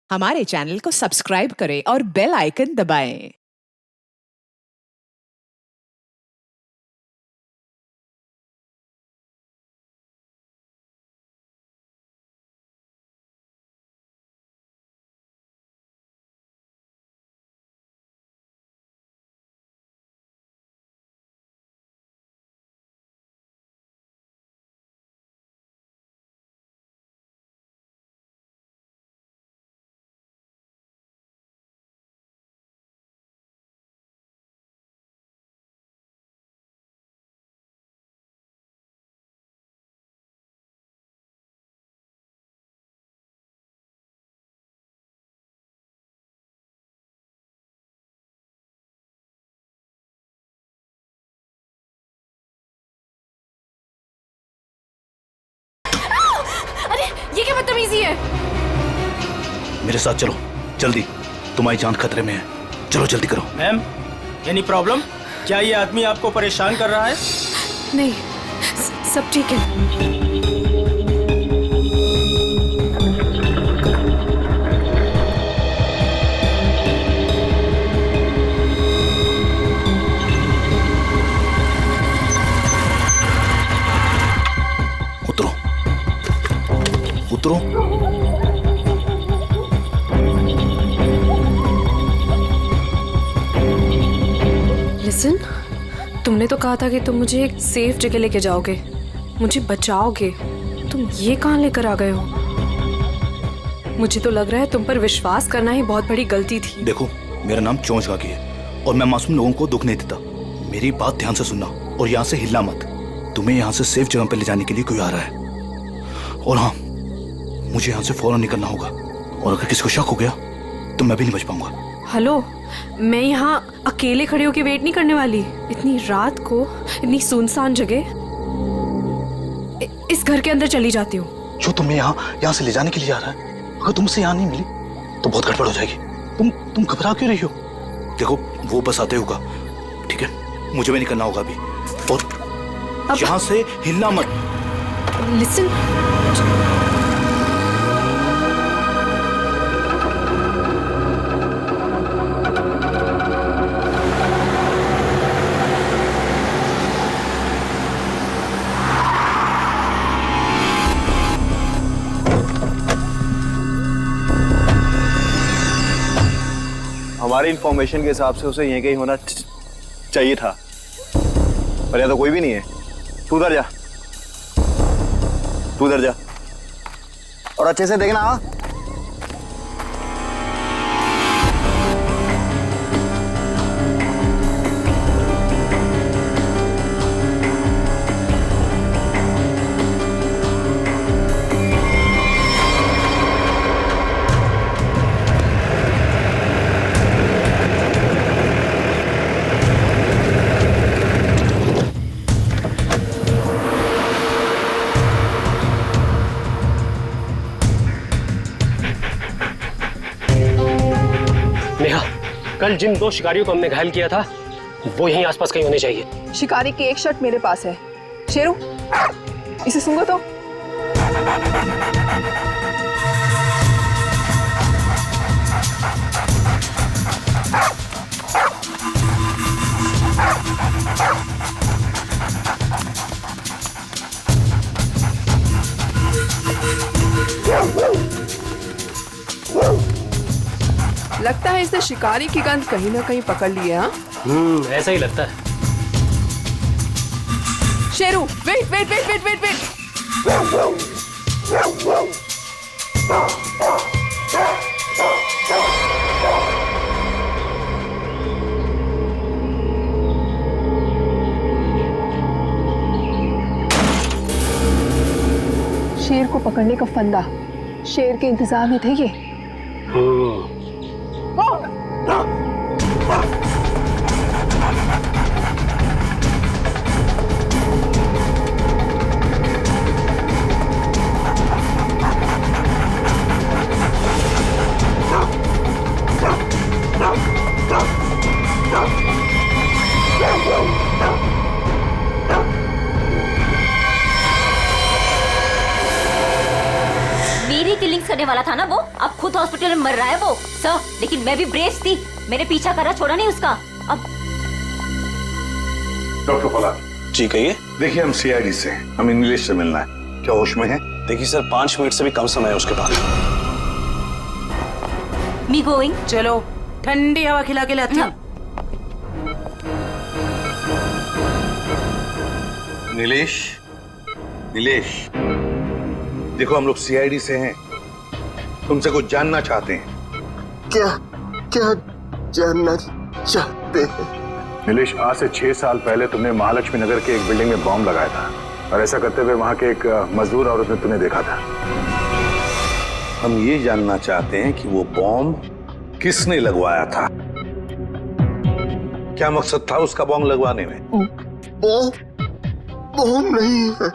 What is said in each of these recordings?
हमारे चैनल को सब्सक्राइब करें और बेल आइकन दबाएं। अरे ये क्या बदतमीजी है। मेरे साथ चलो जल्दी, तुम्हारी जान खतरे में है। चलो जल्दी करो। Ma'am, any problem? क्या ये आदमी आपको परेशान कर रहा है? नहीं, सब ठीक है। उतरो उतरो। लिसन, तुमने तो कहा था कि तुम मुझे एक सेफ जगह लेके जाओगे, मुझे बचाओगे। तुम ये कहाँ लेकर आ गए हो? मुझे तो लग रहा है तुम पर विश्वास करना ही बहुत बड़ी गलती थी। देखो, मेरा नाम चोंच गागी है और मैं मासूम लोगों को दुख नहीं देता। मेरी बात ध्यान से सुनना और यहाँ से हिलना मत। तुम्हें यहाँ से सेफ जगह पर ले जाने के लिए कोई आ रहा है। और हाँ, मुझे यहाँ से फौरन निकलना होगा और अगर किसी को शक हो गया तो मैं भी नहीं बच पाऊंगा। हेलो, मैं यहाँ अकेले खड़े होकर वेट नहीं करने वाली। इतनी रात को इतनी सुनसान जगह, इस घर के अंदर चली जाती हूँ। जो तुम्हें यहाँ से ले जाने के लिए आ रहा है, अगर तुमसे यहाँ नहीं मिली तो बहुत गड़बड़ हो जाएगी। तुम घबरा क्यों रही हो? देखो, वो बस आते होगा, ठीक है? मुझे भी निकलना होगा अभी। और यहाँ से हिलना मत। लिसन, हमारी इंफॉर्मेशन के हिसाब से उसे यहीं कहीं होना चाहिए था, पर यहाँ तो कोई भी नहीं है। तू उधर जा, तू उधर जा और अच्छे से देखना। हाँ, नेहा, कल जिन 2 शिकारियों को हमने घायल किया था वो यहीं आसपास कहीं होने चाहिए। शिकारी की एक शर्ट मेरे पास है। शेरू, इसे सूंघो तो। लगता है इसने शिकारी की गंध कहीं ना कहीं पकड़ ली है। हाँ, ऐसा ही लगता है। Sheru, wait wait wait wait wait wait. शेर को पकड़ने का फंदा शेर के इंतजार में थे ये। मेरी किलिंग्स करने वाला था ना वो, अब खुद खुद हॉस्पिटल में मर रहा है वो सर, लेकिन मैं भी ब्रेव थी, मैंने पीछा करा, छोड़ा नहीं उसका। अब डॉक्टर पलाश जी कहिए। देखिए, हम सीआईडी से, हमें नीलेश से मिलना है। क्या होश में है? देखिए सर, 5 मिनट से भी कम समय है उसके पास। Me going. चलो ठंडी हवा खिला के लाती हूँ। नीलेश, नीलेश, देखो हम लोग सीआईडी से हैं, तुमसे कुछ जानना चाहते हैं। क्या क्या जानना चाहते हैं? नीलेश, आज से 6 साल पहले तुमने महालक्ष्मी नगर के एक बिल्डिंग में बॉम्ब लगाया था, और ऐसा करते हुए वहां के एक मजदूर औरत ने तुम्हें देखा था। हम ये जानना चाहते हैं कि वो बॉम्ब किसने लगवाया था, क्या मकसद था उसका बॉम्ब लगवाने में? बॉम्ब नहीं है।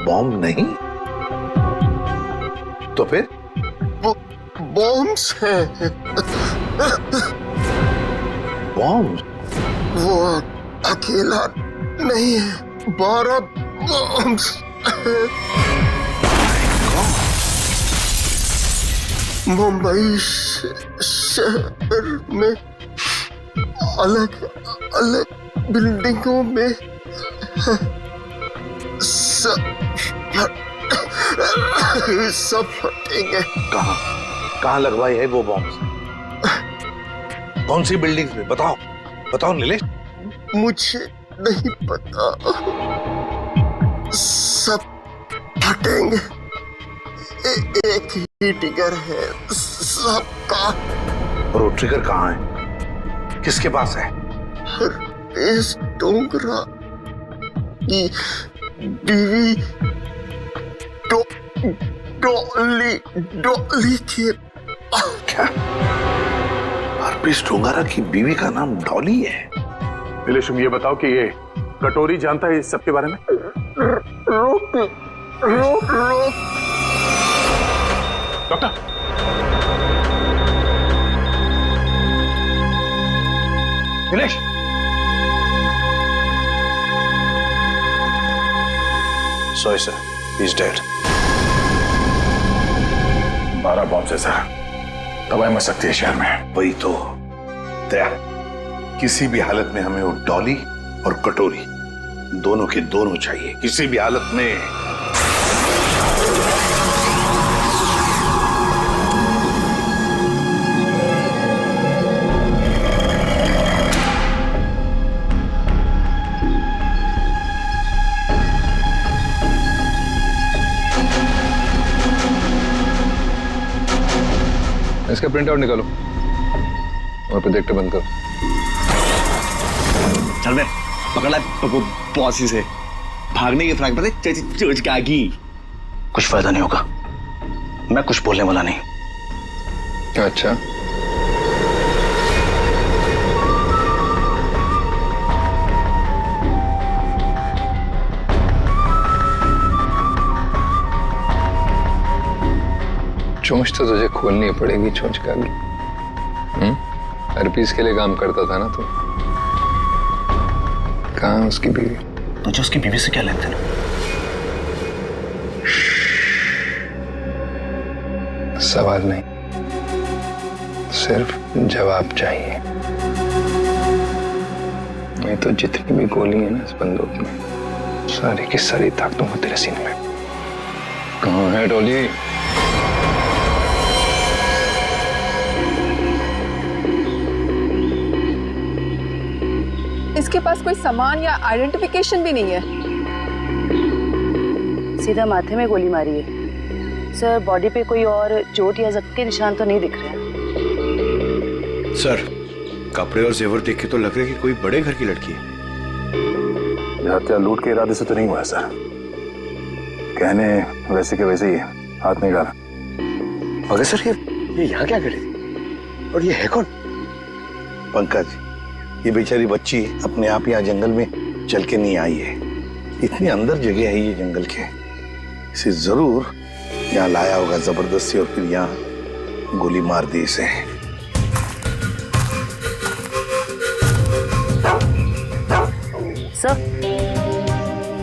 बॉम्ब नहीं तो फिर? बॉम्ब्स है। बॉम्ब? वो अकेला नहीं है, 12 बॉम्ब्स है। मुंबई शहर में अलग अलग बिल्डिंगों में सब फटेंगे। कहाँ लगवाई है वो बॉम्ब? कौन सी बिल्डिंग में? बताओ बताओ नीलेश। मुझे नहीं पता, सब फटेंगे। एक ही ट्रिगर है सबका। और वो ट्रिगर कहाँ है, किसके पास है? इस डोंगरा की बीवी डॉली के। क्या हरप्रीत डोंगरा की बीवी का नाम डॉली है? नीलेश, तुम ये बताओ कि ये कटोरी जानता है इस सब के बारे में? रोक रोक रोक। Doctor, Nilesh, sorry sir, he is dead. 12 bomb से सर, तबाही मच सकती है शहर में। वही तो दया, किसी भी हालत में हमें वो डॉली और कटोरी दोनों के दोनों चाहिए, किसी भी हालत में। इसका प्रिंट आउट निकालो और प्रोजेक्टर बंद करो। चल मैं पकड़ ला पॉसी से, भागने की फ्रैक पर चोच का की। कुछ फायदा नहीं होगा, मैं कुछ बोलने वाला नहीं। अच्छा, चोंच तो तुझे खोलनी पड़ेगी, चोंच का भी। हरपीस के लिए काम करता था ना तू? कहाँ उसकी बीवी? तुझे उसकी बीवी से क्या लेन देन? सवाल नहीं, सिर्फ जवाब चाहिए। नहीं तो जितनी भी गोली है ना इस बंदूक में, सारी की सारी ताक दूंगा तेरे सीने में। कहाँ है डॉली? इसके पास कोई सामान या आइडेंटिफिकेशन भी नहीं है। सीधा माथे में गोली मारी है सर, बॉडी पे कोई और चोट या जख्म के निशान तो नहीं दिख रहे। सर, कपड़े और जेवर देख के तो लग रहा है कि कोई बड़े घर की लड़की है। हत्या लूट के इरादे से तो नहीं हुआ है सर, कहने वैसे के वैसे ही है, हाथ नहीं डाला। मगर सर ये यहाँ क्या करे थी, और ये है कौन? पंकज, ये बेचारी बच्ची अपने आप यहाँ जंगल में चल के नहीं आई है, इतनी अंदर जगह है ये जंगल के, इसे जरूर यहाँ लाया होगा जबरदस्ती और फिर यहाँ गोली मार दी इसे। सर,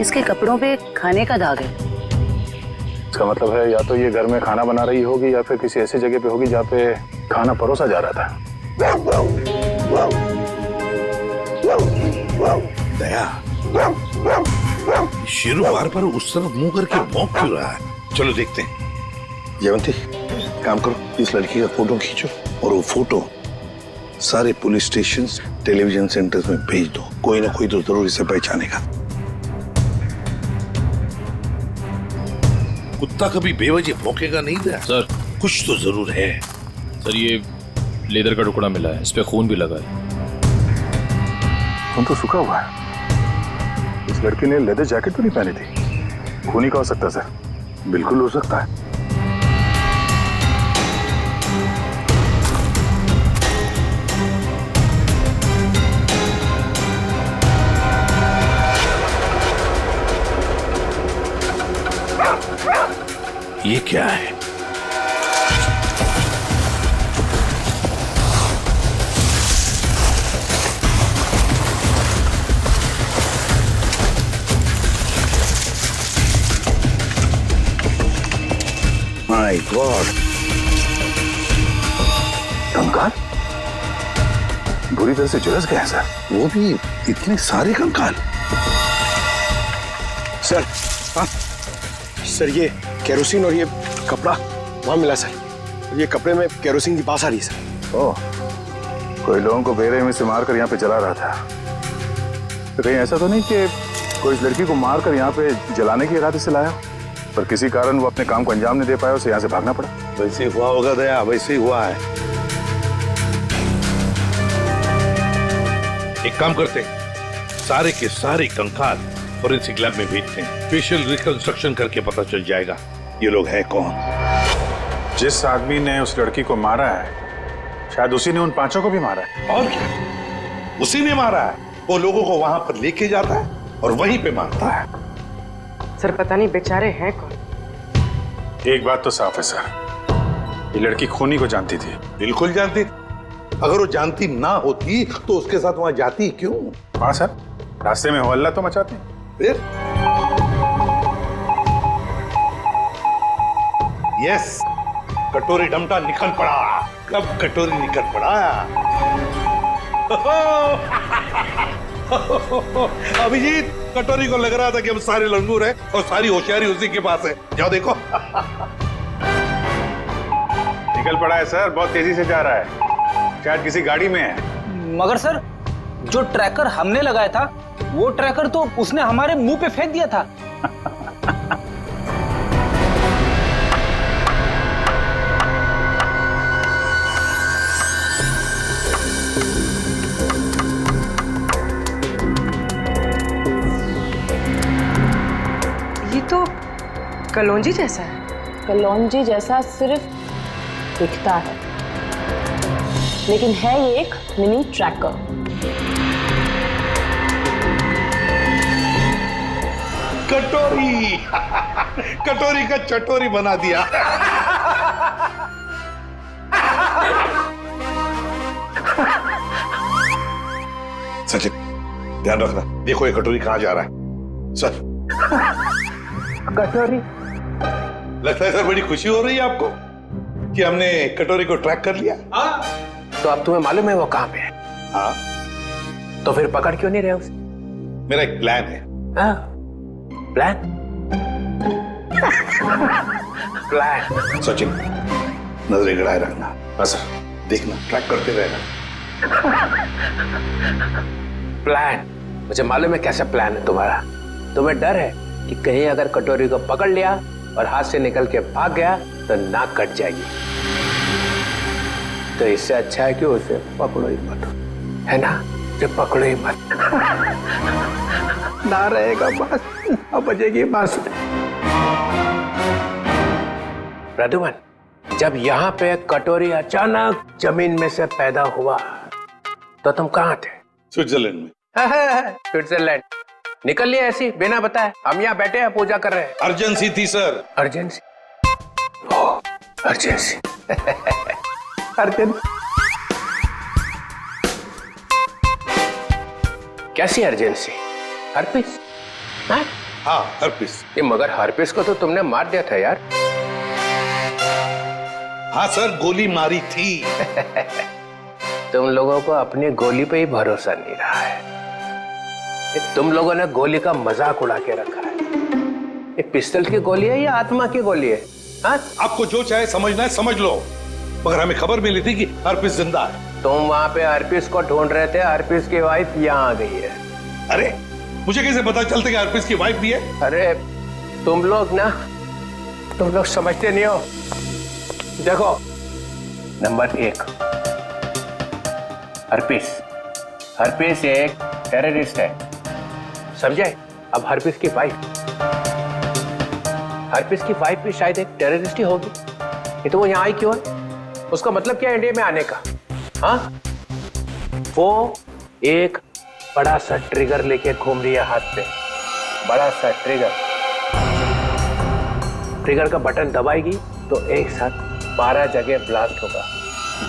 इसके कपड़ों पे खाने का दाग है। इसका मतलब है या तो ये घर में खाना बना रही होगी या फिर किसी ऐसी जगह पे होगी जहाँ पे खाना परोसा जा रहा था। दया, शेरू बार बार उस तरफ मुंह करके भौंक क्यों रहा है? चलो देखते हैं। जयवंती, काम करो, इस लड़की का फोटो खींचो और वो फोटो सारे पुलिस स्टेशन, टेलीविजन सेंटर्स में भेज दो। कोई ना कोई तो जरूर इसे पहचानेगा। कुत्ता कभी बेवजह भौंकेगा नहीं था सर। कुछ तो जरूर है। सर ये लेदर का टुकड़ा मिला है, इस पे खून भी लगा है। खून तो सूखा हुआ है। इस लड़की ने लेदर जैकेट तो नहीं पहनी थी। खूनी का हो सकता है सर, बिल्कुल हो सकता है। ये क्या है? माय गॉड, कंकाल बुरी तरह से झुलस गए हैं सर। वो भी इतने सारे कंकाल। सर, हाँ सर, ये केरोसिन और ये कपड़ा वहां मिला सर। और ये कपड़े में केरोसिन की बास आ रही है सर। ओह, कोई लोगों को बेरहमी से मारकर यहाँ पे जला रहा था। तो कहीं ऐसा तो नहीं कि कोई इस लड़की को मारकर यहाँ पे जलाने के इरादे से लाया, पर किसी कारण वो अपने काम को अंजाम नहीं दे पाया, उसे यहाँ से भागना पड़ा। वैसे हुआ होगा दया, वैसे ही हुआ है। एक काम करते हैं, सारे के सारे कंकाल फोरेंसिक लैब में भेजते हैं। फेशियल रिकंस्ट्रक्शन करके पता चल जाएगा ये लोग हैं कौन। जिस आदमी ने उस लड़की को मारा है शायद उसी ने उन पांचों को भी मारा है। और क्या, उसी ने मारा है। वो लोगों को वहां पर लेके जाता है और वहीं पे मारता है। सर पता नहीं बेचारे हैं कौन। एक बात तो साफ है सर, ये लड़की खूनी को जानती थी। बिल्कुल जानती। अगर वो जानती ना होती तो उसके साथ वहां जाती क्यों? हाँ सर, रास्ते में हो हल्ला तो मचाती। फिर यस, कटोरी डमटा निकल पड़ा। कब कटोरी निकल पड़ा? अभिजीत, कटोरी को लग रहा था कि हम सारे लंगूर हैं और सारी होशियारी उसी के पास है। जाओ देखो। निकल पड़ा है सर, बहुत तेजी से जा रहा है, शायद किसी गाड़ी में है। मगर सर, जो ट्रैकर हमने लगाया था वो ट्रैकर तो उसने हमारे मुंह पे फेंक दिया था। ये तो कलौंजी जैसा है। कलौंजी जैसा सिर्फ दिखता है, लेकिन है ये एक मिनी ट्रैकर। कटोरी कटोरी का चटोरी बना दिया। सचिन, ध्यान रखना, देखो ये कटोरी कहां जा रहा है। सर, कटोरी, लगता है सर बड़ी खुशी हो रही है आपको कि हमने कटोरी को ट्रैक कर लिया। तो अब तुम्हें मालूम है वो कहाँ पे है? हाँ, तो फिर पकड़ क्यों नहीं रहे उसे? मेरा एक प्लान है। हाँ, प्लान? प्लान? सचिन, नजरें गड़ाए रखना। हाँ सर, देखना, ट्रैक करते रहना। प्लान? मुझे मालूम है कैसा प्लान है तुम्हारा। तुम्हें डर है कि कहीं अगर कटोरी को पकड़ लिया और हाथ से निकल के भाग गया तो नाक कट जाएगी। तो इससे अच्छा है कि उसे पकड़ो ही मत, है ना? जो पकड़ो ही मत। ना रहेगा बस, अब बजेगी बांसुरी। प्रद्युमन, जब यहाँ पे कटोरी अचानक जमीन में से पैदा हुआ तो तुम कहाँ थे? स्विट्जरलैंड में। स्विट्जरलैंड निकल लिया ऐसी बिना बताए? हम यहाँ बैठे हैं, पूजा कर रहे हैं। अर्जेंसी थी सर। अर्जेंसी? अर्जेंसी। अर्जेंसी कैसी अर्जेंसी? हरपीस? हाँ हर्पिस। ये मगर हर्पिस को तो तुमने मार दिया था यार। हाँ सर, गोली मारी थी। तुम लोगों को अपनी गोली पे ही भरोसा नहीं रहा है। ये तुम लोगों ने गोली का मजाक उड़ा के रखा है। ये पिस्टल की गोली है या आत्मा की गोली है? हाँ? आपको जो चाहे समझना है समझ लो, मगर हमें खबर मिली थी कि हर्पिस जिंदा है। तुम वहां पे हर्पिस को ढूंढ रहे थे, हर्पिस की वाइफ यहाँ आ गई है। अरे मुझे कैसे पता चलता कि हर्पिस की वाइफ भी है? अरे तुम लोग समझते नहीं हो। देखो, नंबर 1, हर्पिस एक टेररिस्ट है, समझे? अब हर्पिस की वाइफ भी शायद एक टेररिस्ट ही होगी। ये तो वो यहाँ आई क्यों है? उसका मतलब क्या है इंडिया में आने का? हाँ, वो एक बड़ा सा ट्रिगर लेके घूम रही है हाथ पे, बड़ा सा ट्रिगर का बटन दबाएगी तो एक साथ 12 जगह ब्लास्ट होगा,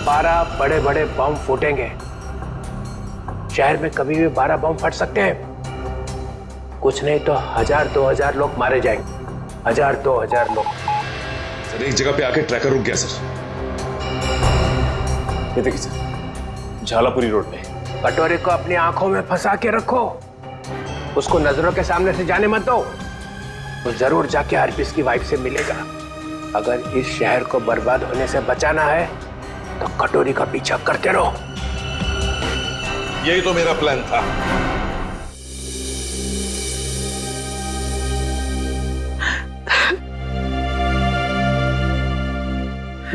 12 बड़े बड़े बम फूटेंगे। शहर में कभी भी 12 बम फट सकते हैं, कुछ नहीं तो 1000-2000 लोग मारे जाएंगे, 1000-2000 लोग। सर एक जगह पे आके ट्रैकर रुक गया सर। ये देखिए सर, झालापुरी रोड पे। कटोरे को अपनी आंखों में फंसा के रखो, उसको नजरों के सामने से जाने मत दो। वो जरूर जाके हर्पिस की वाइफ से मिलेगा। अगर इस शहर को बर्बाद होने से बचाना है तो कटोरी का पीछा करते रहो। यही तो मेरा प्लान था।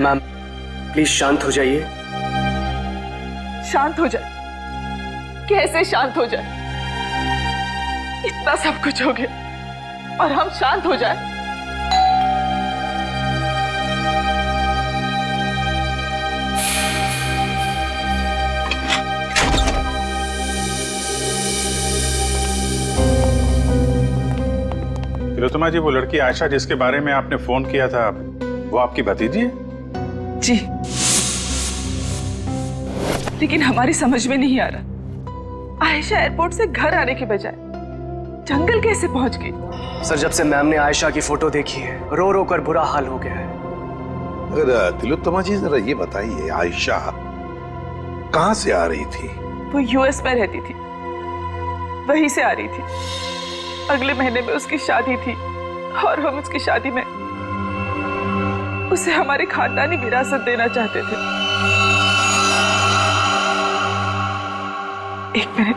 मैम प्लीज शांत हो जाइए। शांत हो जाए? कैसे शांत हो जाए? इतना सब कुछ हो गया और हम शांत हो जाए? तिलोत्तमा जी, वो लड़की आयशा जिसके बारे में आपने फोन किया था, वो आपकी भतीजी है? जी, लेकिन हमारी समझ में नहीं आ रहा, आयशा एयरपोर्ट से घर आने के बजाय जंगल कैसे पहुंच गई? सर जब से मैम ने आयशा की फोटो देखी है, रो रो कर बुरा हाल हो गया है। अगर तिलोत्तमा जी जरा ये बताइए, आयशा कहाँ से आ रही थी? वो यूएस में रहती थी, वहीं से आ रही थी। अगले महीने में उसकी शादी थी और हम उसकी शादी में उसे हमारी खानदानी विरासत देना चाहते थे। एक मिनट,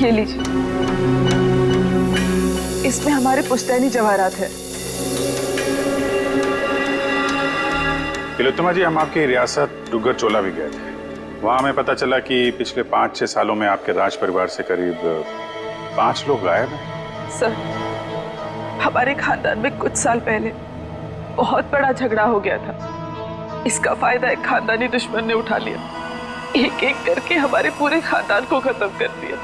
ये लीजिए, इसमें हमारे पुश्तैनी जवाहरात है। तिलोत्तमा जी, हम आपकी रियासत डुग्गर चोला भी गए थे। वहां हमें पता चला कि पिछले 5-6 सालों में आपके राज परिवार से करीब 5 लोग गायब हैं। सर, हमारे खानदान में कुछ साल पहले बहुत बड़ा झगड़ा हो गया था। इसका फायदा एक खानदानी दुश्मन ने उठा लिया, एक एक करके हमारे पूरे खानदान को खत्म कर दिया।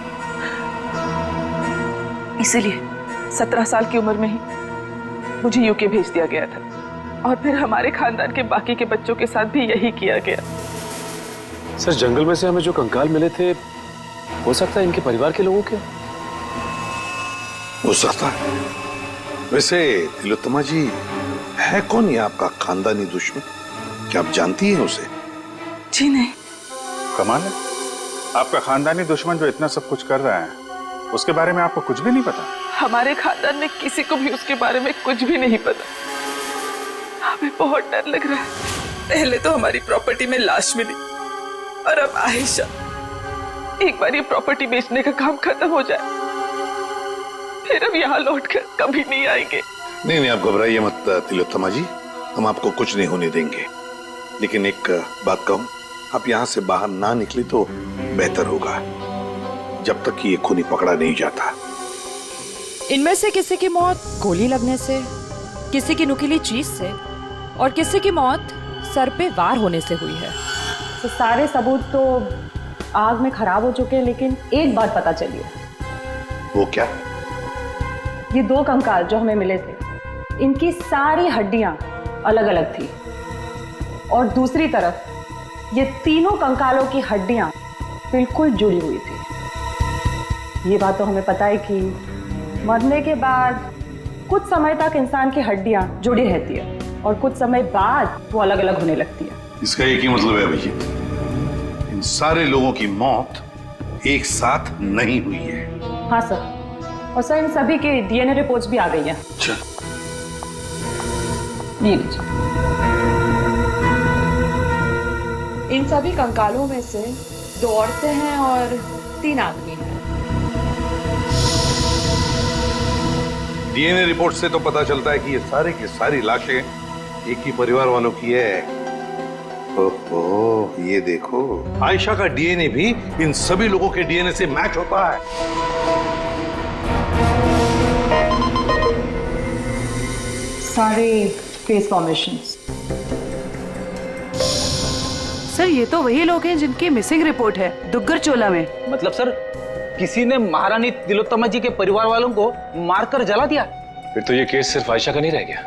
इसीलिए 17 साल की उम्र में ही मुझे यूके भेज दिया गया था और फिर हमारे खानदान के बाकी के बच्चों के साथ भी यही किया गया। सर जंगल में से हमें जो कंकाल मिले थे, हो सकता है इनके परिवार के लोगों के? हो सकता है। वैसे तिलोत्तमा जी, है कौन ये आपका खानदानी दुश्मन? क्या आप जानती हैं उसे? जी नहीं। कमाल है, आपका खानदानी दुश्मन जो इतना सब कुछ कर रहा है, उसके बारे में आपको कुछ भी नहीं पता? हमारे खानदान में किसी को भी उसके बारे में कुछ भी नहीं पता। हमें बहुत डर लग रहा है। पहले तो हमारी प्रॉपर्टी में लाश मिली और अब आयशा। एक बार ये प्रॉपर्टी बेचने का काम खत्म हो जाए, फिर हम यहाँ लौटकर कभी नहीं आएंगे। नहीं, आप घबराइए मत तिलोत्तमा जी, हम आपको कुछ नहीं होने देंगे। लेकिन एक बात कहूं, आप यहाँ से बाहर ना निकले तो बेहतर होगा, जब तक कि ये खूनी पकड़ा नहीं जाता। इनमें से किसी की मौत गोली लगने से, किसी की नुकीली चीज से और किसी की मौत सर पे वार होने से हुई है। तो सारे सबूत तो आग में खराब हो चुके हैं, लेकिन एक बात पता चली है। वो क्या? ये 2 कंकाल जो हमें मिले थे, इनकी सारी हड्डियां अलग अलग थी और दूसरी तरफ ये तीनों कंकालों की हड्डियां बिल्कुल जुड़ी हुई थी। ये बात तो हमें पता है कि मरने के बाद कुछ समय तक इंसान की हड्डियां जुड़ी रहती है और कुछ समय बाद वो अलग अलग होने लगती है। इसका एक ही मतलब है अभिजीत, इन सारे लोगों की मौत एक साथ नहीं हुई है। हाँ सर, और सर इन सभी के डीएनए रिपोर्ट्स भी आ गई हैं। अच्छा, ये लीजिए। इन सभी कंकालों में से 2 औरतें हैं और 3 आदमी हैं। डीएनए रिपोर्ट से तो पता चलता है कि ये सारे की सारी लाशें एक ही परिवार वालों की है। ओहो, ये देखो, आयशा का डीएनए भी इन सभी लोगों के डीएनए से मैच होता है। सारे फेस फॉर्मेशंस। सर ये तो वही लोग हैं जिनकी मिसिंग रिपोर्ट है दुग्गर चोला में। मतलब सर, किसी ने महारानी तिलोत्तमा जी के परिवार वालों को मारकर जला दिया? फिर तो ये केस सिर्फ आयशा का नहीं रह गया,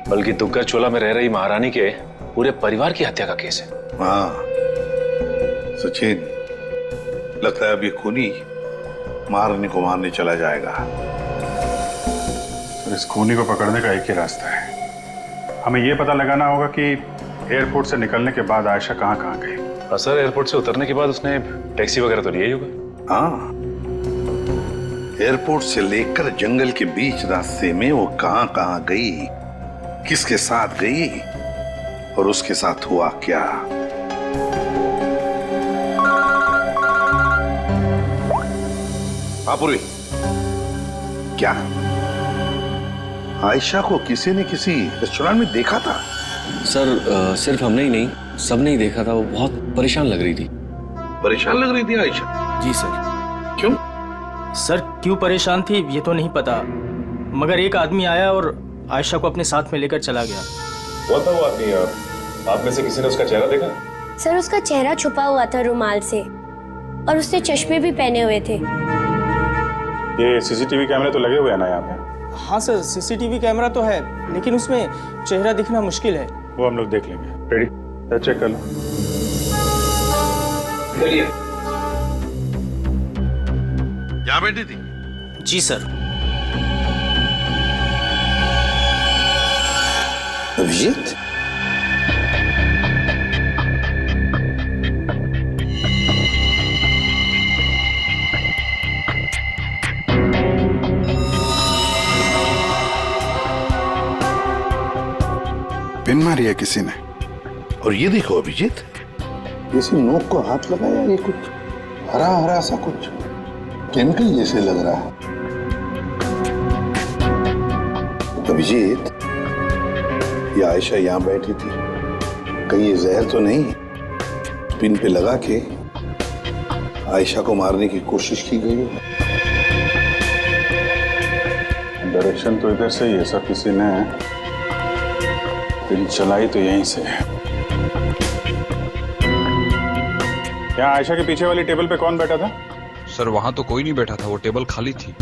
बल्कि दुग्गर चोला में रह रही महारानी के पूरे परिवार की हत्या का केस है। हाँ सचिन, लगता है अब ये खूनी महारानी को मारने चला जाएगा। तो इस खूनी को पकड़ने का एक ही रास्ता है, हमें ये पता लगाना होगा कि एयरपोर्ट से निकलने के बाद आयशा कहाँ गई। सर, एयरपोर्ट से उतरने के बाद उसने टैक्सी वगैरह तो लिया ही होगा। हाँ, एयरपोर्ट से लेकर जंगल के बीच रास्ते में वो कहाँ गई, किसके साथ गई और उसके साथ हुआ क्या। आपुरी, क्या आयशा को किसी ने किसी रेस्टोरेंट में देखा था? सर, सिर्फ हमने ही नहीं, सबने ही देखा था। वो बहुत परेशान लग रही थी। परेशान लग रही थी आयशा? जी सर। क्यों? सर क्यों परेशान थी ये तो नहीं पता, मगर एक आदमी आया और आयशा को अपने साथ में लेकर चला गया। कौन था वो आदमी? आप में से किसी ने उसका चेहरा देखा? सर उसका चेहरा छुपा हुआ था रुमाल से और उसने चश्मे भी पहने हुए थे। ये सीसीटीवी कैमरे तो लगे हुए हैं ना यहाँ पे? हाँ सर, सीसीटीवी कैमरा तो है, लेकिन उसमें चेहरा दिखना मुश्किल है। वो हम लोग देख लेंगे। रेडी? चेक कर लो। चलिए। यहाँ बैठी थी? जी सर। अभिजीत, पिन मारी है किसी ने। और ये देखो अभिजीत, किसी नोक को हाथ लगाया, ये कुछ हरा हरा सा कुछ केमिकल जैसे लग रहा है। अभिजीत, ये आयशा यहाँ बैठी थी, कहीं ये जहर तो नहीं पिन पे लगा के आयशा को मारने की कोशिश की गई है? डायरेक्शन तो इधर से ही है सर, किसी ने पिन चलाई तो यहीं से है। यहाँ आयशा के पीछे वाली टेबल पे कौन बैठा था? सर वहां तो कोई नहीं बैठा था, वो टेबल खाली थी।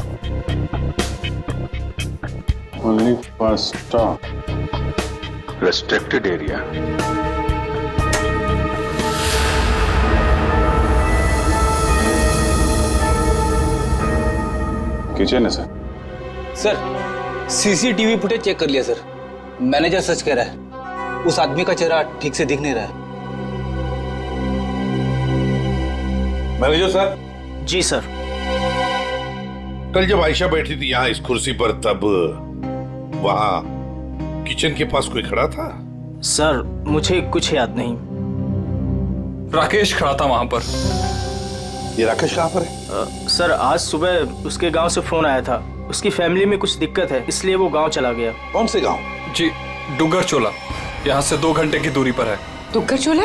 Only first stop restricted area. Kitchen है sir. Sir CCTV footage check कर लिया सर, मैनेजर सच कह रहा है, उस आदमी का चेहरा ठीक से दिख नहीं रहा है। Manager sir. जी सर। कल जब आयशा बैठी थी यहाँ इस कुर्सी पर, तब वहां किचन के पास कोई खड़ा था? सर मुझे कुछ याद नहीं। राकेश खड़ा था वहां पर। ये राकेश कहाँ पर है? सर आज सुबह उसके गांव से फोन आया था, उसकी फैमिली में कुछ दिक्कत है, इसलिए वो गांव चला गया। कौन से गांव? जी डुग्गर चोला, यहाँ से 2 घंटे की दूरी पर है। दुग्गर चोला?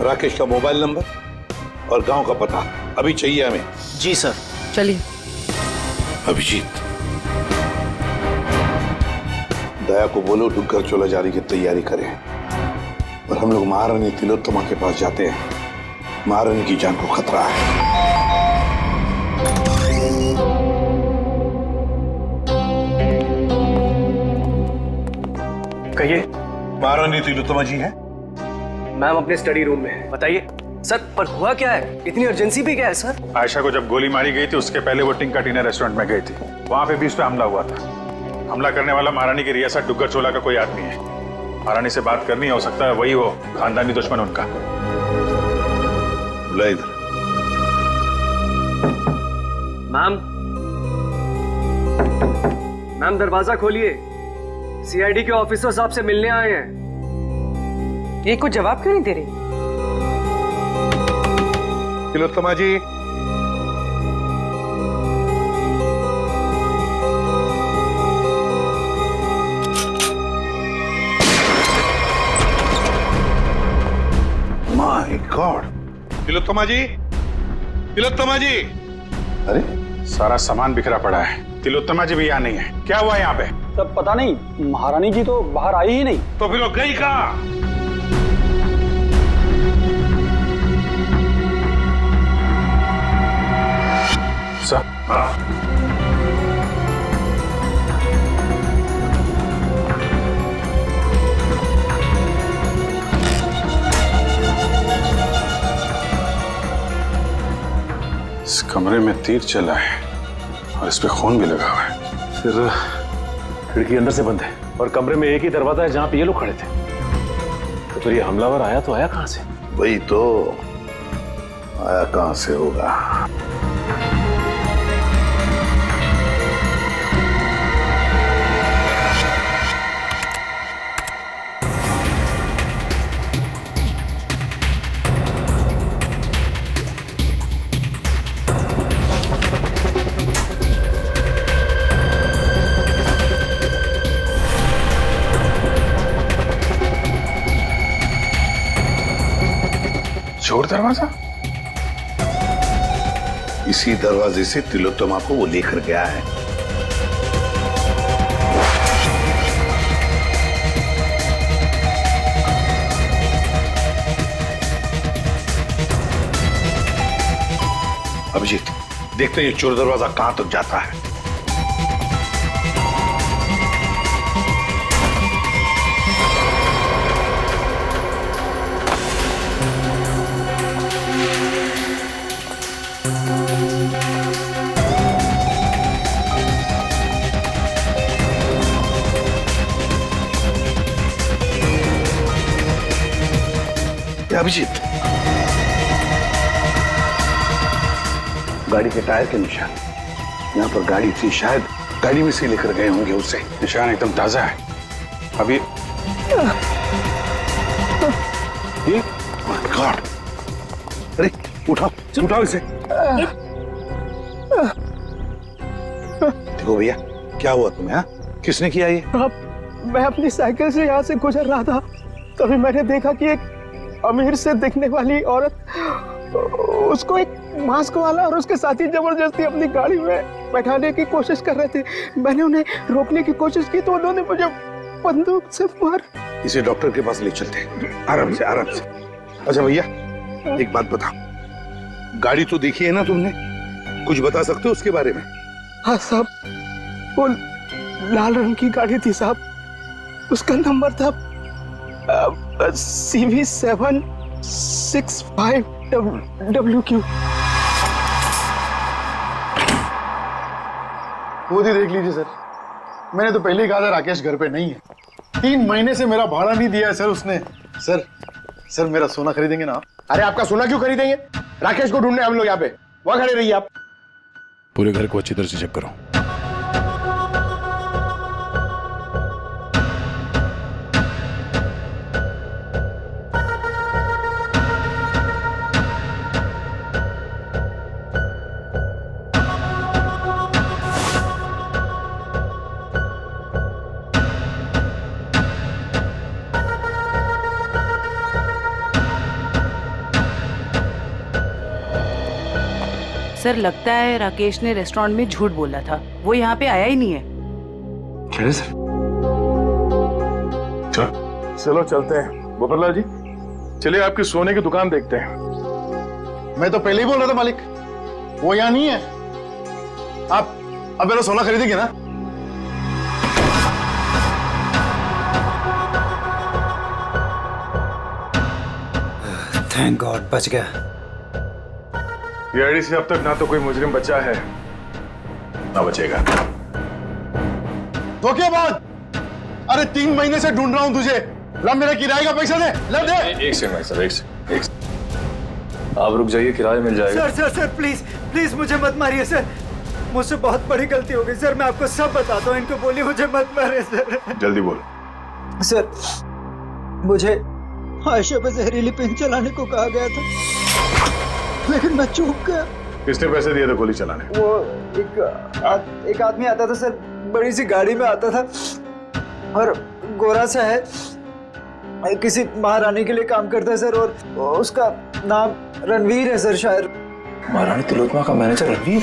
राकेश का मोबाइल नंबर और गांव का पता अभी चाहिए हमें। जी सर। चलिए। अभिजीत, दया को बोलो डुग्गर चोला जाने की तैयारी करें और हम लोग महारानी तिलोत्तमा के पास जाते हैं। महारानी की जान को खतरा है। कहिए, महारानी तिलोत्तमा जी हैं? मैम अपने स्टडी रूम में है, बताइए सर। पर हुआ क्या है, इतनी अर्जेंसी भी क्या है सर? आयशा को जब गोली मारी गई थी उसके पहले वो टिंका टीना रेस्टोरेंट में गई थी, वहां पे भी उस पर हमला हुआ था। हमला करने वाला महारानी की रियासत डुग्गर चोला का कोई आदमी है। महारानी से बात करनी हो सकता है वही हो खानदानी दुश्मन उनका। बुला इधर। मैम दरवाजा खोलिए, सीआईडी के ऑफिसर साहब से मिलने आए हैं। ये कुछ जवाब क्यों नहीं दे रही? तिलोत्तमा जी, माय गॉड। तिलोत्तमा जी, तिलोत्तमा जी। अरे सारा सामान बिखरा पड़ा है, तिलोत्तमा जी भी यहाँ नहीं है। क्या हुआ यहाँ पे? तब पता नहीं, महारानी जी तो बाहर आई ही नहीं। तो फिर वो गई कहाँ? इस कमरे में तीर चला है और इस पे खून भी लगा हुआ है। फिर खिड़की अंदर से बंद है और कमरे में एक ही दरवाजा है जहां पे ये लोग खड़े थे। तो फिर ये हमलावर आया तो आया कहां से? वही तो, आया कहां से होगा? चोर दरवाजा? इसी दरवाजे से तिलोत्तमा को वो लेकर गया है। अभिजीत, देखते हैं ये चोर दरवाजा कहां तक जाता है। अभिजीत, गाड़ी के टायर के निशान यहाँ पर गाड़ी थी, शायद गाड़ी में से लेकर गए होंगे उसे। निशान एकदम ताजा है। अभी ये गॉड, अरे उठाओ उठाओ इसे। देखो भैया, क्या हुआ तुम्हें? हाँ, किसने किया ये? मैं अपनी साइकिल से यहाँ से गुजर रहा था, तभी मैंने देखा कि एक अमीर से दिखने वाली औरत उसको एक मास्क वाला और उसके साथी जबरदस्ती अपनी गाड़ी में बैठाने की कोशिश कर रहे थे। मैंने उन्हें रोकने की कोशिश की तो उन्होंने मुझे बंदूक से मार। इसे डॉक्टर के पास ले चलते हैं, आराम से आराम से। अच्छा भैया, एक बात बताओ, गाड़ी तो देखी है ना तुमने, कुछ बता सकते हो उसके बारे में? हाँ साहब, वो लाल रंग की गाड़ी थी साहब, उसका नंबर था CV765WQ। खुद ही देख लीजिए सर, मैंने तो पहले ही कहा था राकेश घर पे नहीं है। 3 महीने से मेरा भाड़ा नहीं दिया है सर उसने। सर मेरा सोना खरीदेंगे ना? अरे आपका सोना क्यों खरीदेंगे? राकेश को ढूंढने हम लोग यहाँ पे, वहां खड़े रहिए आप। पूरे घर को अच्छी तरह से चेक करो। सर लगता है राकेश ने रेस्टोरेंट में झूठ बोला था, वो यहाँ पे आया ही नहीं है। क्या सर? चलो चलते हैं गोपाललाल जी, चलिए आपकी सोने की दुकान देखते हैं। मैं तो पहले ही बोल रहा था मालिक, वो यहाँ नहीं है। आप अब मेरा सोना खरीदेंगे ना? थैंक गॉड बच गया। ये आईडी से अब तक ना तो कोई मुजरिम बचा है ना बचेगा। धोखेबाज! अरे 3 महीने से ढूंढ रहा हूं तुझे। ला मेरा किराए का पैसा दे, ला दे। एक सेकंड भाई साहब, एक सेकंड। आप रुक जाइए, किराया मिल जाएगा। सर प्लीज प्लीज मुझे मत मारिए सर, मुझसे बहुत बड़ी गलती हो गई सर, मैं आपको सब बताता हूँ, इनको बोलिए मुझे मत मारिए सर। जल्दी बोल। सर मुझे आयशा पे जहरीली पिन चलाने को कहा गया था, लेकिन मैं चूक गया। किसने पैसे दिए थे गोली चलाने? वो एक आदमी आता था सर, बड़ी सी गाड़ी में आता था और गोरा सा है, किसी महारानी के लिए काम करता है सर, और उसका नाम रणवीर है सर शायद। महारानी तिलोत्तमा का manager Ranveer?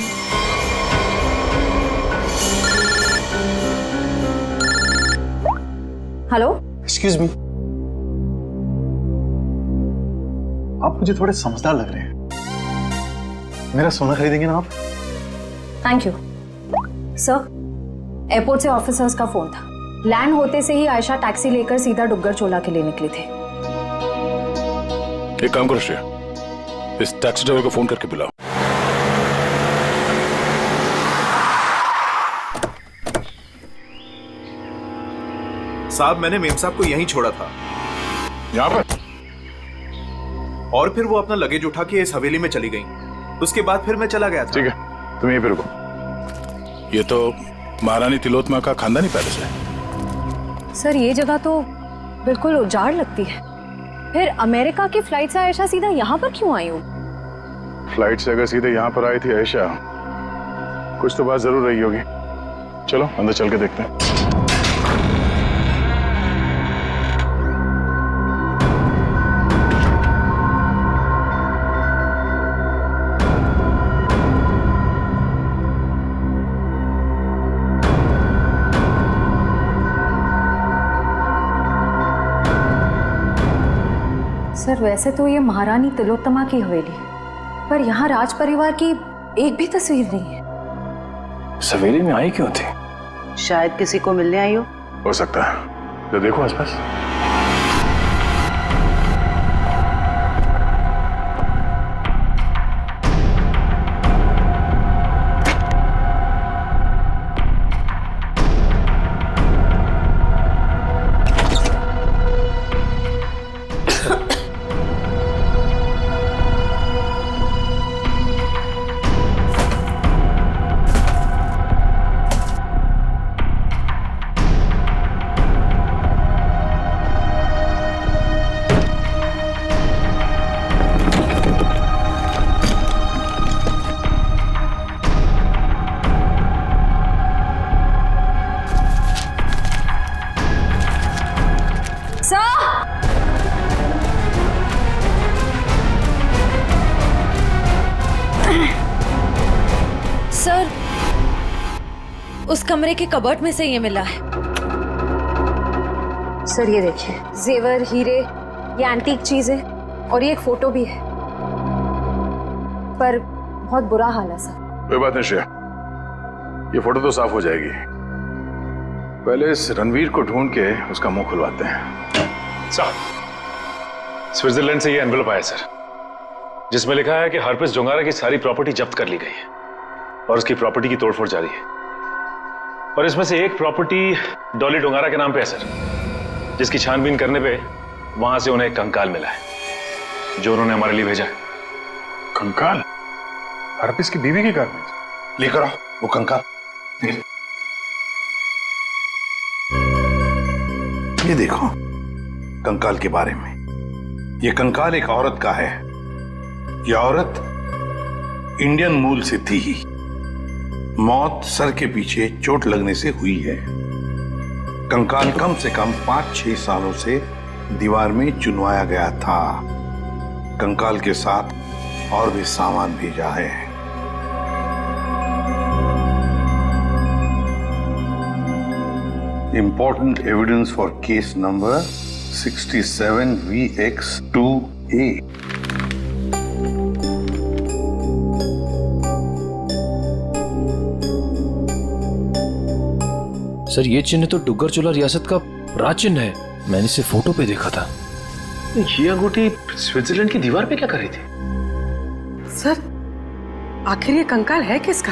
Hello, excuse me, आप मुझे थोड़े समझदार लग रहे हैं। मेरा सोना खरीदेंगे ना आप? Thank you sir. एयरपोर्ट से ऑफिसर्स का फोन था, लैंड होते से ही आयशा टैक्सी लेकर सीधा डुग्गर चोला के लिए निकली थे। एक काम करो श्रेया, इस टैक्सी ड्राइवर को फोन करके बुलाओ। साहब मैंने मेम साहब को यहीं छोड़ा था। यहाँ पर? और फिर वो अपना लगेज उठा के इस हवेली में चली गई। उसके बाद फिर मैं चला गया था। ठीक है, तुम यहीं पे रुको। ये तो महारानी तिलोत्तमा का खानदानी पैलेस है। सर ये जगह तो बिल्कुल उजाड़ लगती है, फिर अमेरिका की फ्लाइट से आयशा सीधा यहाँ पर क्यों आई हो? फ्लाइट से अगर सीधे यहाँ पर आई थी आयशा, कुछ तो बात जरूर रही होगी। चलो अंदर चल के देखते हैं। सर वैसे तो ये महारानी तिलोत्तमा की हवेली है, पर यहाँ राज परिवार की एक भी तस्वीर नहीं है। सवेली में आई क्यों थी? शायद किसी को मिलने आई हो सकता है, तो देखो आसपास। सर उस कमरे के कबर्ड में से ये मिला है। सर ये देखिए, जेवर, हीरे, ये एंटीक चीजें और ये एक फोटो भी है, पर बहुत बुरा हाल है सर। कोई बात नहीं श्रेया, ये फोटो तो साफ हो जाएगी। पहले इस रणवीर को ढूंढ के उसका मुंह खुलवाते हैं। सर, स्विट्जरलैंड से ये एनवेलप आया सर, जिसमें लिखा है कि हरप्रीत जोंगारा की सारी प्रॉपर्टी जब्त कर ली गई है और उसकी प्रॉपर्टी की तोड़फोड़ जारी है। और इसमें से एक प्रॉपर्टी डॉली डोंगारा के नाम पे है सर, जिसकी छानबीन करने पे वहां से उन्हें एक कंकाल मिला है, जो उन्होंने हमारे लिए भेजा है। कंकाल? हरप्रीत की बीवी के घर में? लेकर आओ वो कंकाल। ये देखो कंकाल के बारे में। ये कंकाल एक औरत का है। ये औरत इंडियन मूल से थी ही। मौत सर के पीछे चोट लगने से हुई है। कंकाल कम से कम 5-6 सालों से दीवार में चुनवाया गया था। कंकाल के साथ और भी सामान भेजा है। Important evidence for case number 67VX2A. Sir ये चिन्ह तो डुग्गर चोला रियासत का राज चिन्ह है। मैंने इसे फोटो पे देखा था। ये अंगूठी स्विट्जरलैंड की दीवार पे क्या कर रही थी? सर, आखिर ये कंकाल है किसका?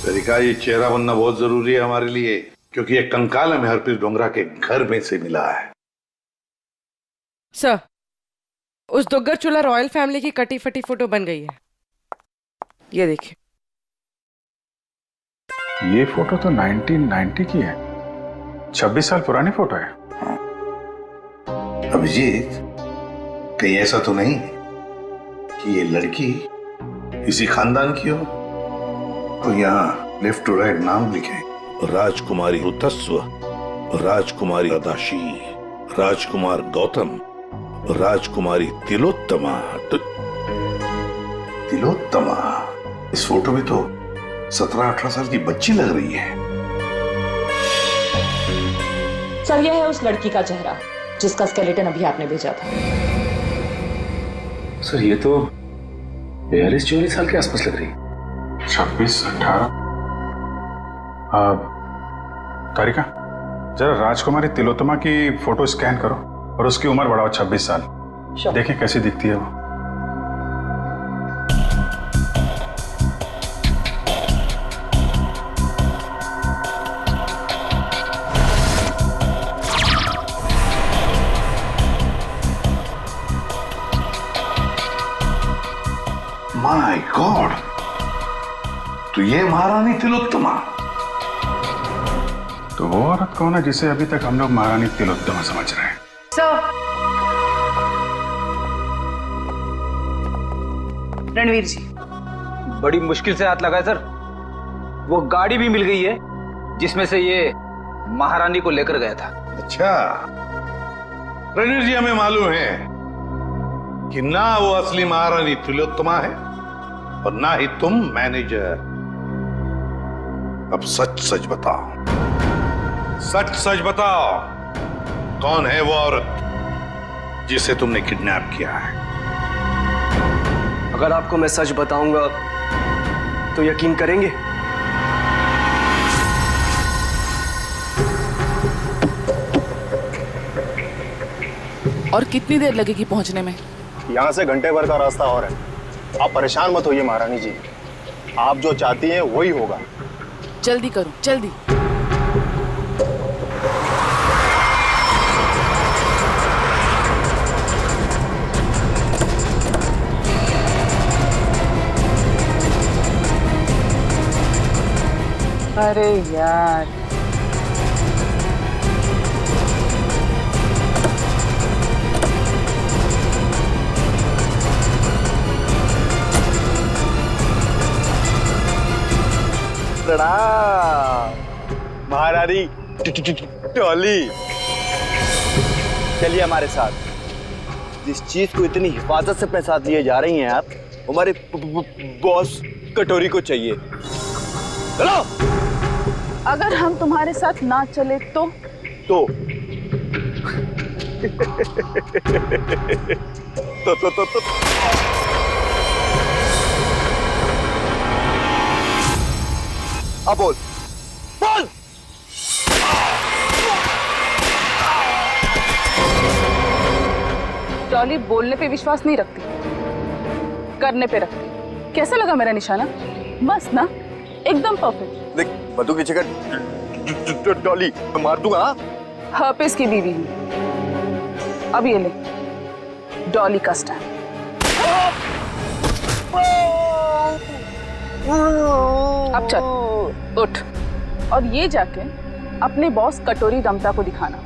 तरीका, ये चेहरा बनना बहुत जरूरी है हमारे लिए, क्योंकि ये कंकाल हमें हरप्रीत डोंगरा के घर में से मिला है। सर, उस दुग्गर चूल्हा रॉयल फैमिली की कटी फटी फोटो बन गई है। ये देखिए। ये फोटो तो 1990 की है, 26 साल पुरानी फोटो है। अभिजीत, कहीं ऐसा तो नहीं कि ये लड़की किसी खानदान की हो? तो यहाँ लेफ्ट टू राइट नाम लिखे, राजकुमारी ऋतस्व, राजकुमारी अदाशी, राजकुमार गौतम, राजकुमारी तिलोत्तमा। तिलोत्तमा? इस फोटो में तो 17-18 साल की बच्ची लग रही है। सर, यह है उस लड़की का चेहरा जिसका स्केलेटन अभी आपने भेजा था। सर, ये तो 42-44 साल के आसपास लग रही है। 26-18। तारिका, जरा राजकुमारी तिलोत्तमा की फोटो स्कैन करो और उसकी उम्र बढ़ाओ 26 साल। देखिए कैसी दिखती है वो। माय गॉड, तो ये महारानी तिलोत्तमा? तो वो औरत कौन है जिसे अभी तक हम लोग महारानी तिलोत्तमा समझ रहे हैं? रणवीर जी, बड़ी मुश्किल से हाथ लगाए सर। वो गाड़ी भी मिल गई है जिसमें से ये महारानी को लेकर गया था। अच्छा, रणवीर जी, हमें मालूम है कि ना वो असली महारानी तिलोत्तमा है और ना ही तुम मैनेजर। अब सच सच बताओ, सच सच बताओ, कौन है वो औरत जिसे तुमने किडनैप किया है? अगर आपको मैं सच बताऊंगा तो यकीन करेंगे? और कितनी देर लगेगी पहुंचने में? यहाँ से घंटे भर का रास्ता और है। आप परेशान मत होइए महारानी जी, आप जो चाहती हैं वही होगा। जल्दी करो, जल्दी। अरे यार, प्रणाम महारानी टॉली। चलिए हमारे साथ। जिस चीज को इतनी हिफाजत से अपने साथ लिए जा रही हैं आप, हमारे बॉस कटोरी को चाहिए। चलो। अगर हम तुम्हारे साथ ना चले तो? तो अब बोल बोल। टॉली बोलने पे विश्वास नहीं रखती, करने पे रखती। कैसा लगा मेरा निशाना? मस्त ना, एकदम परफेक्ट। देख, बंदूक की जगह टॉली मार दूंगा। हर्पिस की बीवी हूँ। अब ये ले, डॉली का स्टैंड। अब चल, उठ और ये जाके अपने बॉस कटोरी दमता को दिखाना,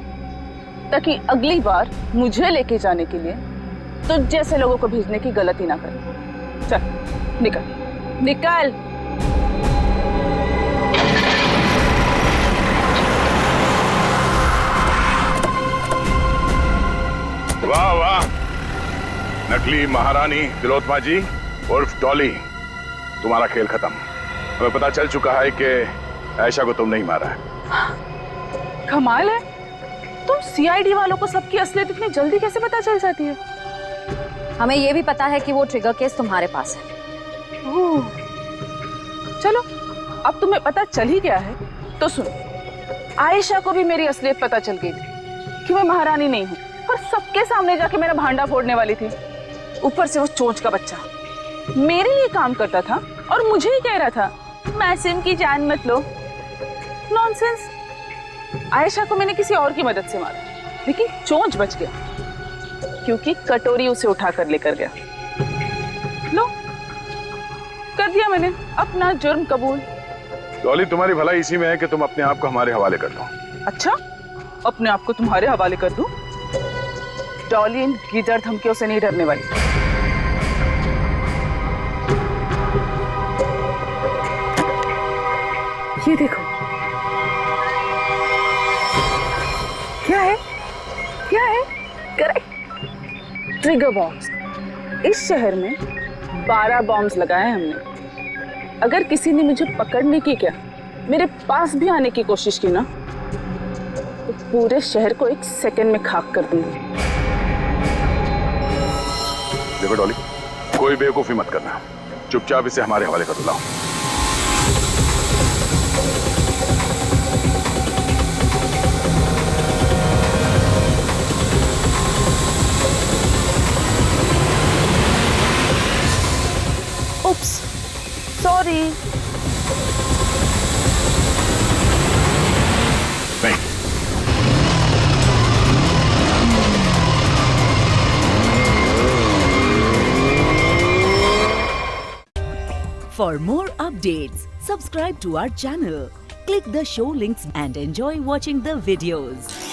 ताकि अगली बार मुझे लेके जाने के लिए तो जैसे लोगों को भेजने की गलती ना करे। चल, निकल निकल। वाह वाह, नकली महारानी तिलोत्तमा जी उर्फ डॉली, तुम्हारा खेल खत्म। हमें पता चल चुका है कि आयशा को तुमने ही मारा है। कमाल है, तुम सीआईडी वालों को सबकी असलियत इतनी जल्दी कैसे पता चल जाती है? हमें ये भी पता है कि वो ट्रिगर केस तुम्हारे पास है। ओह, चलो, अब तुम्हें पता चल ही गया है तो सुनो, आयशा को भी मेरी असलियत पता चल गई थी कि मैं महारानी नहीं हूँ, और सबके सामने जाके मेरा भांडा फोड़ने वाली थी। ऊपर से वो चोंच का बच्चा मेरे लिए काम करता था और मुझे ही कह रहा था मासूम की जान मत लो। नॉनसेंस। आयशा को मैंने किसी और की मदद से मारा, लेकिन चोंच बच गया क्योंकि कटोरी उसे उठाकर लेकर गया। लो, कर दिया मैंने अपना जुर्म कबूल। डॉली, तुम्हारी भलाई इसी में है कि तुम अपने आप को हमारे हवाले कर दो। अच्छा, अपने आप को तुम्हारे हवाले कर दूं? डॉली इन गीदड़ धमकियों से नहीं डरने वाली। ये देखो, क्या है? क्या है? Correct, trigger bombs. इस शहर में 12 बॉम्ब्स लगाए हमने। अगर किसी ने मुझे पकड़ने की क्या मेरे पास भी आने की कोशिश की ना, तो पूरे शहर को 1 सेकंड में खाक कर दूंगी। देखो डॉली, कोई बेवकूफी मत करना, चुपचाप इसे हमारे हवाले कर दो। Oops, sorry. For more updates, subscribe to our channel, click the show links and enjoy watching the videos.